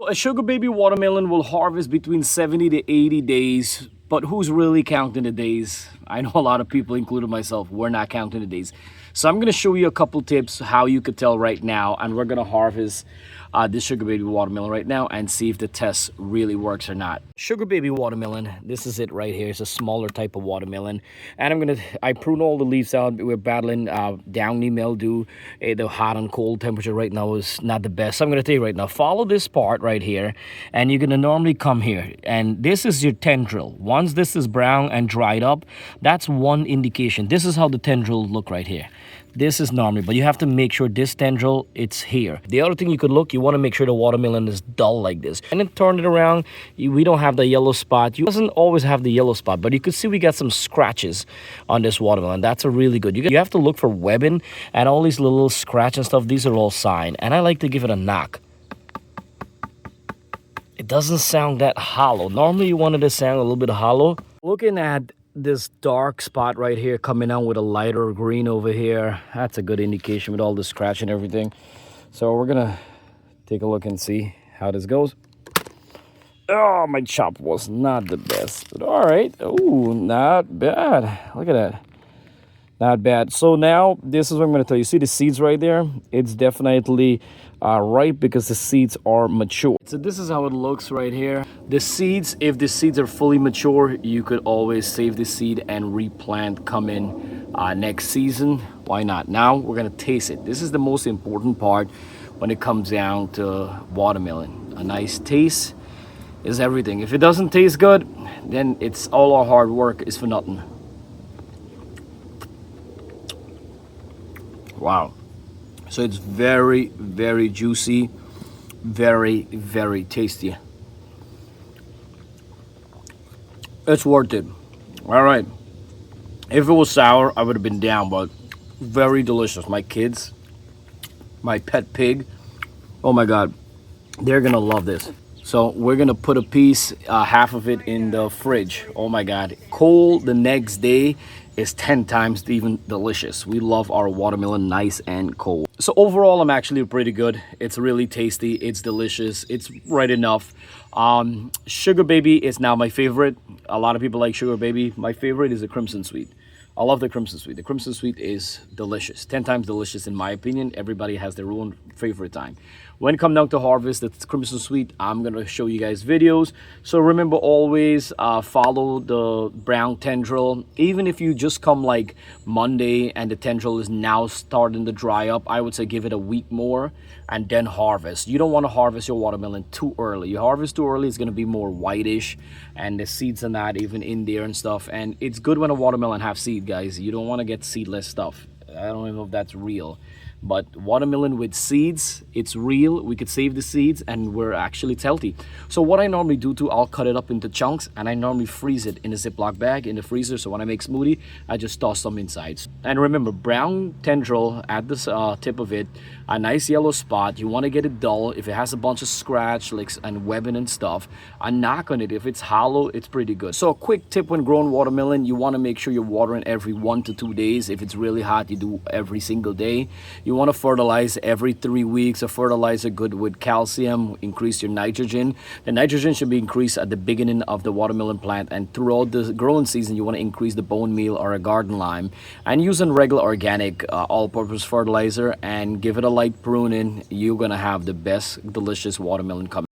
a sugar baby watermelon will harvest between 70 to 80 days, but who's really counting the days? I know a lot of people, including myself, we're not counting the days. So I'm going to show you a couple tips how you could tell right now, and we're going to harvest this sugar baby watermelon right now and see if the test really works or not. Sugar baby watermelon, this is it right here. It's a smaller type of watermelon, and I prune all the leaves out. We're battling downy mildew. The hot and cold temperature right now is not the best. So I'm going to tell you right now, follow this part right here, and you're going to normally come here, and this is your tendril. Once this is brown and dried up, that's one indication. This is how the tendril look right here. This is normally, but you have to make sure this tendril, it's here. The other thing you could look, you want to make sure the watermelon is dull like this. And then turn it around, we don't have the yellow spot. You doesn't always have the yellow spot, but you could see we got some scratches on this watermelon. That's a really good. You have to look for webbing and all these little scratch and stuff. These are all sign. And I like to give it a knock. It doesn't sound that hollow. Normally you wanted to sound a little bit hollow. Looking at this dark spot right here coming out with a lighter green over here, that's a good indication with all the scratch and everything. So we're gonna take a look and see how this goes. Oh, my chop was not the best, but all right. Oh, not bad. Look at that. Not bad. So now this is what I'm going to tell you. See the seeds right there? It's definitely ripe because the seeds are mature. So this is how it looks right here. The seeds, if the seeds are fully mature, you could always save the seed and replant coming next season. Why not? Now we're going to taste it. This is the most important part when it comes down to watermelon. A nice taste is everything. If it doesn't taste good, then it's all our hard work is for nothing. Wow. So it's very, very juicy, very, very tasty. It's worth it. All right. If it was sour, I would have been down, but very delicious. My kids, my pet pig, oh my God, they're gonna love this. So we're gonna put a piece, half of it in the fridge. Oh my God, cold the next day is 10 times even delicious. We love our watermelon nice and cold. So overall, I'm actually pretty good. It's really tasty. It's delicious. It's right enough. Sugar baby is now my favorite. A lot of people like sugar baby. My favorite is the crimson sweet. I love the crimson sweet. The crimson sweet is delicious. 10 times delicious in my opinion. Everybody has their own favorite time. When it comes down to harvest, the crimson sweet, I'm going to show you guys videos. So remember always follow the brown tendril. Even if you just come like Monday and the tendril is now starting to dry up, I would say give it a week more and then harvest. You don't want to harvest your watermelon too early. You harvest too early, it's going to be more whitish and the seeds are not even in there and stuff. And it's good when a watermelon have seed, guys. You don't want to get seedless stuff. I don't even know if that's real. But watermelon with seeds, it's real. We could save the seeds and we're actually healthy. So what I normally do too, I'll cut it up into chunks and I normally freeze it in a Ziploc bag in the freezer. So when I make smoothie, I just toss some inside. And remember, brown tendril at the tip of it, a nice yellow spot. You want to get it dull. If it has a bunch of scratch like, and webbing and stuff, a knock on it. If it's hollow, it's pretty good. So a quick tip when growing watermelon, you want to make sure you're watering every 1 to 2 days. If it's really hot, you do every single day. You want to fertilize every 3 weeks. A fertilizer good with calcium, increase your nitrogen. The nitrogen should be increased at the beginning of the watermelon plant, and throughout the growing season you want to increase the bone meal or a garden lime, and using regular organic all-purpose fertilizer and give it a light pruning. You're gonna have the best delicious watermelon coming.